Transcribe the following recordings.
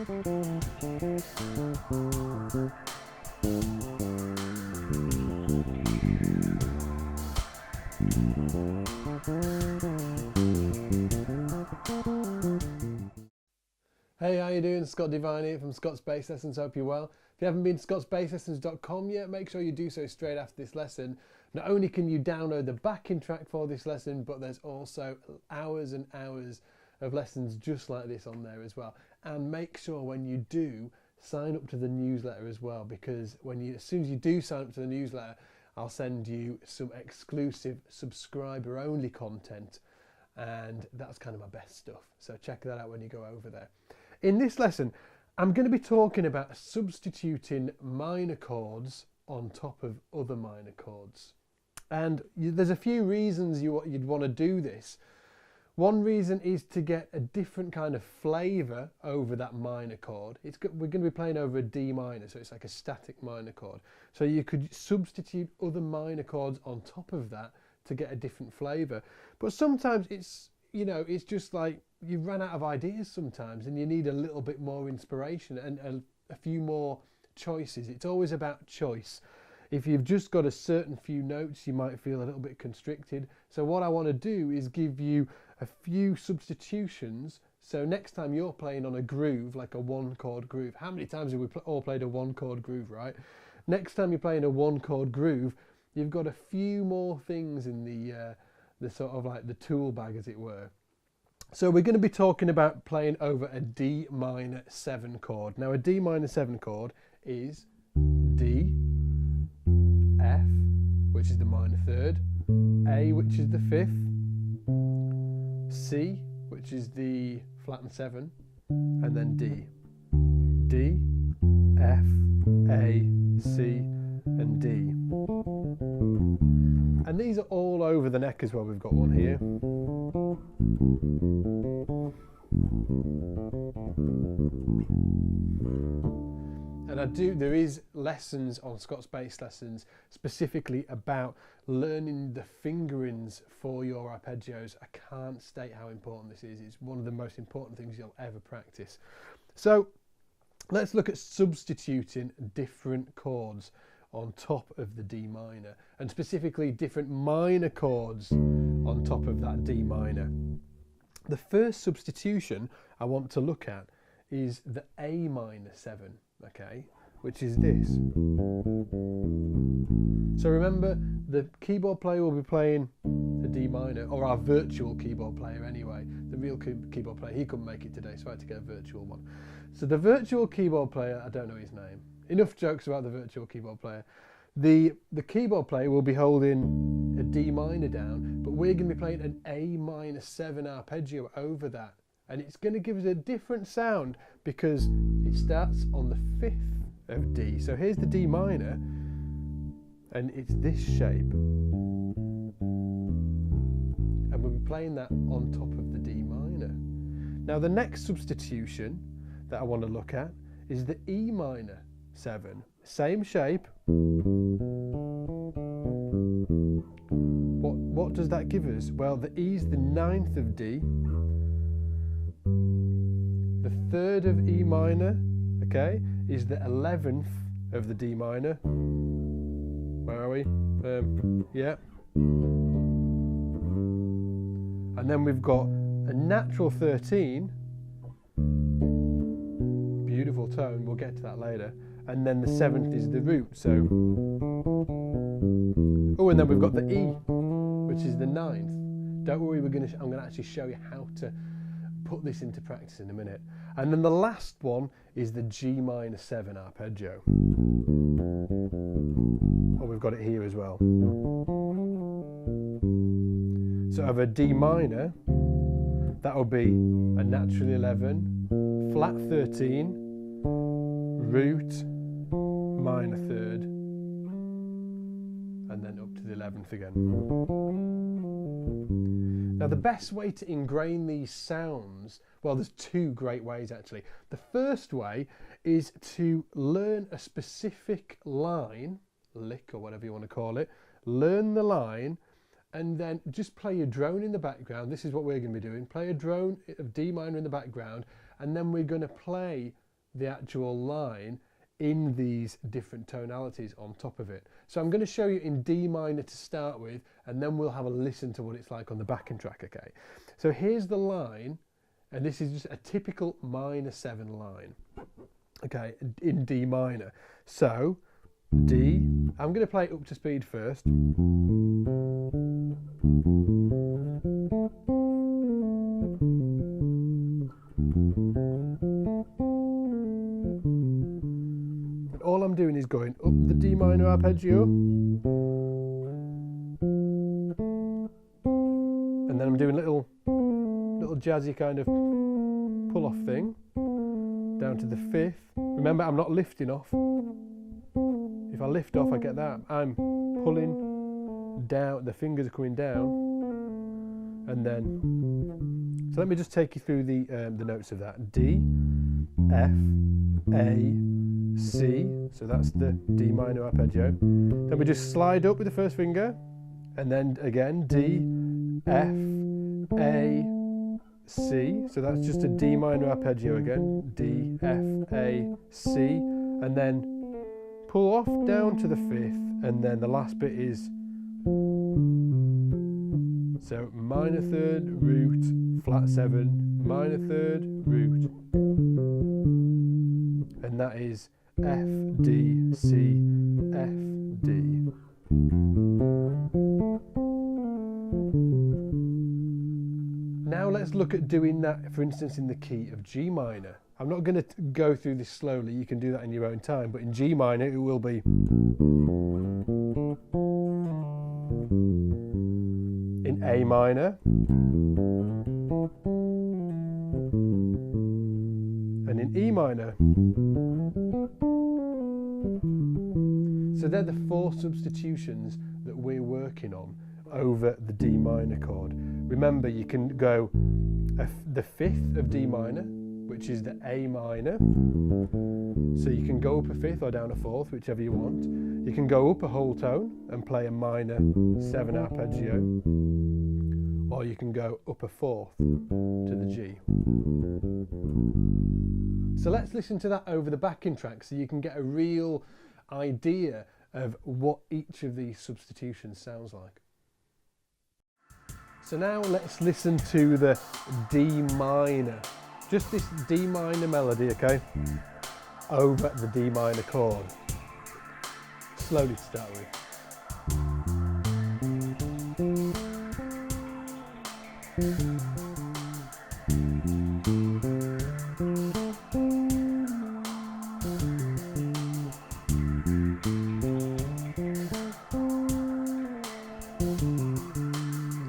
Hey, how you doing? Scott Devine here from Scott's Bass Lessons. Hope you're well. If you haven't been to scotsbasslessons.com yet, make sure you do so straight after this lesson. Not only can you download the backing track for this lesson, but there's also hours and hours of lessons just like this on there as well. And make sure when you do, sign up to the newsletter as well, because as soon as you do sign up to the newsletter, I'll send you some exclusive subscriber-only content, and that's kind of my best stuff. So check that out when you go over there. In this lesson, I'm going to be talking about substituting minor chords on top of other minor chords. And there's a few reasons you'd want to do this. One reason is to get a different kind of flavour over that minor chord. We're going to be playing over a D minor, so it's like a static minor chord. So you could substitute other minor chords on top of that to get a different flavour. But sometimes it's just like you run out of ideas sometimes, and you need a little bit more inspiration and a few more choices. It's always about choice. If you've just got a certain few notes, you might feel a little bit constricted. So what I want to do is give you a few substitutions. So next time you're playing on a groove, like a one chord groove, how many times have we all played a one chord groove, right? Next time you're playing a one chord groove, you've got a few more things in the sort of like the tool bag, as it were. So we're going to be talking about playing over a D minor 7 chord. Now a D minor 7 chord is D, F, which is the minor third, A, which is the fifth, C, which is the flattened 7, and then D. D, F, A, C, and D. And these are all over the neck as well. We've got one here. And there is lessons on Scott's Bass Lessons specifically about learning the fingerings for your arpeggios. I can't state how important this is. It's one of the most important things you'll ever practice. So let's look at substituting different chords on top of the D minor, and specifically different minor chords on top of that D minor. The first substitution I want to look at is the A minor 7, okay, which is this. So remember, the keyboard player will be playing a D minor, or our virtual keyboard player anyway. The real keyboard player, he couldn't make it today, so I had to get a virtual one. So the virtual keyboard player, I don't know his name. Enough jokes about the virtual keyboard player. The keyboard player will be holding a D minor down, but we're going to be playing an A minor 7 arpeggio over that. And it's going to give us a different sound because it starts on the 5th of D. So here's the D minor, and it's this shape. And we'll be playing that on top of the D minor. Now the next substitution that I want to look at is the E minor 7. Same shape. What does that give us? Well, the E is the 9th of D, the 3rd of E minor, okay, is the 11th of the D minor. Where are we? Yeah. And then we've got a natural 13, beautiful tone, we'll get to that later. And then the 7th is the root, so. Oh, and then we've got the E, which is the 9th. Don't worry, I'm going to actually show you how to put this into practice in a minute. And then the last one is the G minor 7 arpeggio. Oh, we've got it here as well. So of a D minor, that will be a natural 11, flat 13, root, minor 3rd, and then up to the 11th again. Now the best way to ingrain these sounds, well, there's two great ways actually. The first way is to learn a specific line, lick or whatever you want to call it, learn the line, and then just play a drone in the background. This is what we're going to be doing. Play a drone of D minor in the background, and then we're going to play the actual line in these different tonalities on top of it. So I'm going to show you in D minor to start with, and then we'll have a listen to what it's like on the backing track, okay? So here's the line, and this is just a typical minor 7 line, okay, in D minor. So D, I'm going to play it up to speed first. All I'm doing is going up the D minor arpeggio, and then I'm doing little jazzy kind of pull-off thing down to the 5th. Remember, I'm not lifting off. If I lift off, I get that. I'm pulling down, the fingers are coming down, and then. So let me just take you through the notes of that. D, F, A, C, so that's the D minor arpeggio. Then we just slide up with the first finger, and then again D, F, A, C, so that's just a D minor arpeggio again, D, F, A, C, and then pull off down to the 5th, and then the last bit is, so minor 3rd, root, flat 7, minor 3rd, root, and that is F, D, C, F, D. Now let's look at doing that, for instance, in the key of G minor. I'm not going to go through this slowly, you can do that in your own time, but in G minor it will be. In A minor. And in E minor. So they're the 4 substitutions that we're working on over the D minor chord. Remember, you can go the 5th of D minor, which is the A minor. So you can go up a 5th or down a 4th, whichever you want. You can go up a whole tone and play a minor 7 arpeggio, or you can go up a 4th to the G. So let's listen to that over the backing track so you can get a real idea of what each of these substitutions sounds like. So now let's listen to the D minor, just this D minor melody, okay, over the D minor chord. Slowly to start with.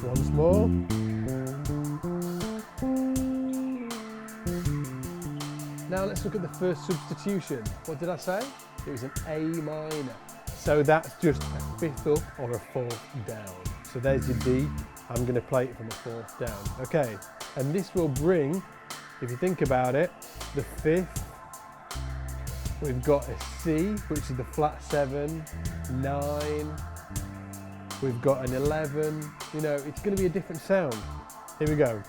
Once more. Now let's look at the first substitution. What did I say? It was an A minor. So that's just a 5th up or a 4th down. So there's your D. I'm going to play it from a 4th down. Okay, and this will bring, if you think about it, the 5th. We've got a C, which is the flat 7, 9. We've got an 11. You know, it's going to be a different sound. Here we go.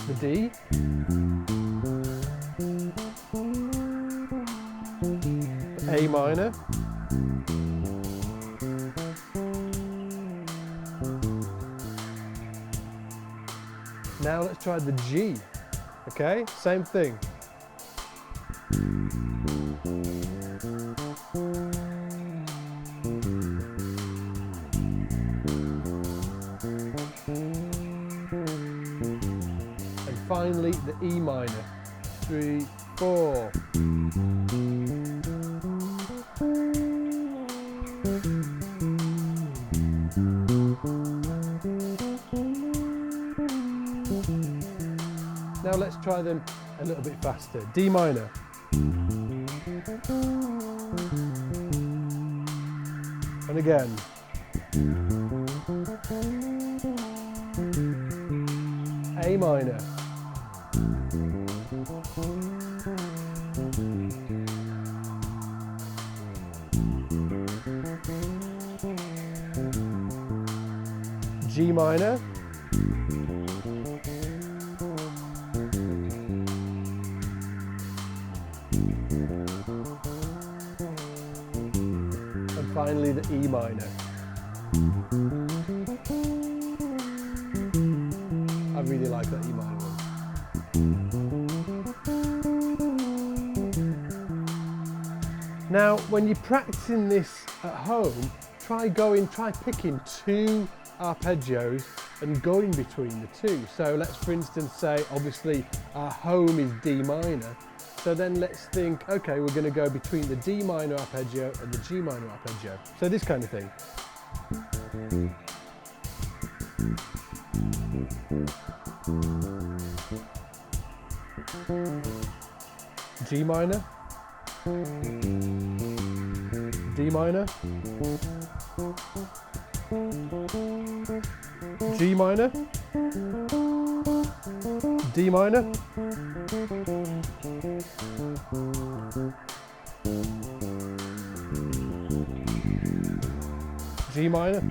The D. A minor. Now let's try the G, okay? Same thing. And finally the E minor. 3, 4. Now let's try them a little bit faster. D minor. And again. A minor. G minor, and finally the E minor. I really like that E minor one. Now, when you're practicing this at home, try picking 2 arpeggios and going between the 2. So let's, for instance, say obviously our home is D minor. So then let's think, okay, we're going to go between the D minor arpeggio and the G minor arpeggio. So this kind of thing. G minor, D minor, G minor, D minor, G minor,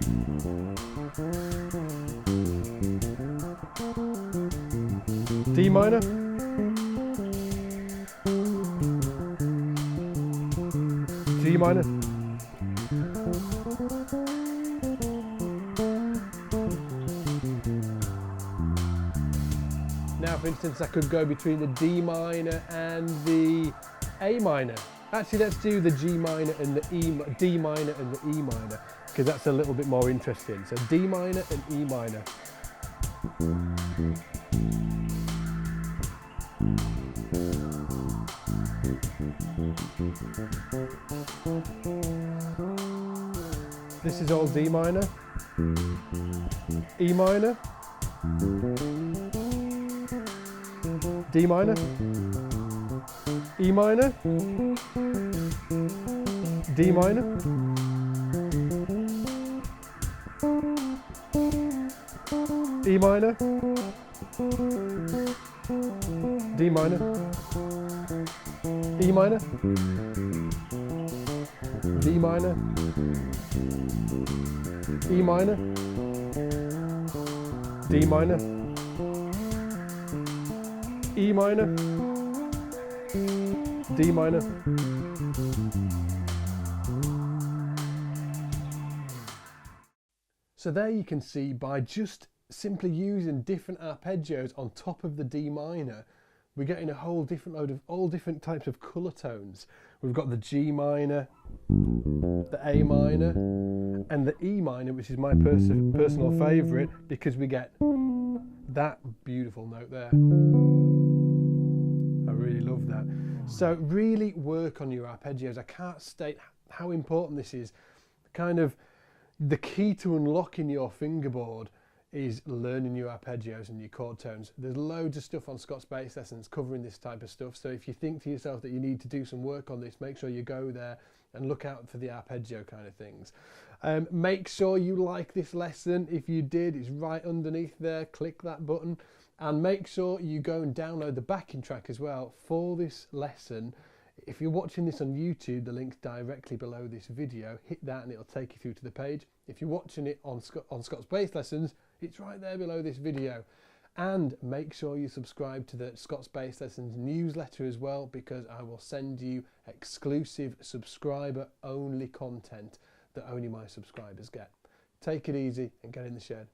D minor, G minor, now for instance I could go between the D minor and the A minor. Actually let's do the G minor and the D minor and the E minor, because that's a little bit more interesting. So D minor and E minor. This is all D minor, E minor, D minor, E minor, D minor, E minor, D minor, E minor, D minor, E minor, D minor, E minor, D minor. So there you can see, by just simply using different arpeggios on top of the D minor, we're getting a whole different load of all different types of colour tones. We've got the G minor, the A minor, and the E minor, which is my personal favourite, because we get that beautiful note there. I really love that. So really work on your arpeggios. I can't state how important this is. Kind of the key to unlocking your fingerboard is learning your arpeggios and your chord tones. There's loads of stuff on Scott's Bass Lessons covering this type of stuff, so if you think to yourself that you need to do some work on this, make sure you go there and look out for the arpeggio kind of things. Make sure you like this lesson. If you did, it's right underneath there, click that button, and make sure you go and download the backing track as well for this lesson. If you're watching this on YouTube, the link's directly below this video. Hit that and it'll take you through to the page. If you're watching it on Scott's Bass Lessons, it's right there below this video. And make sure you subscribe to the Scott's Bass Lessons newsletter as well, because I will send you exclusive subscriber only content that only my subscribers get. Take it easy and get in the shed.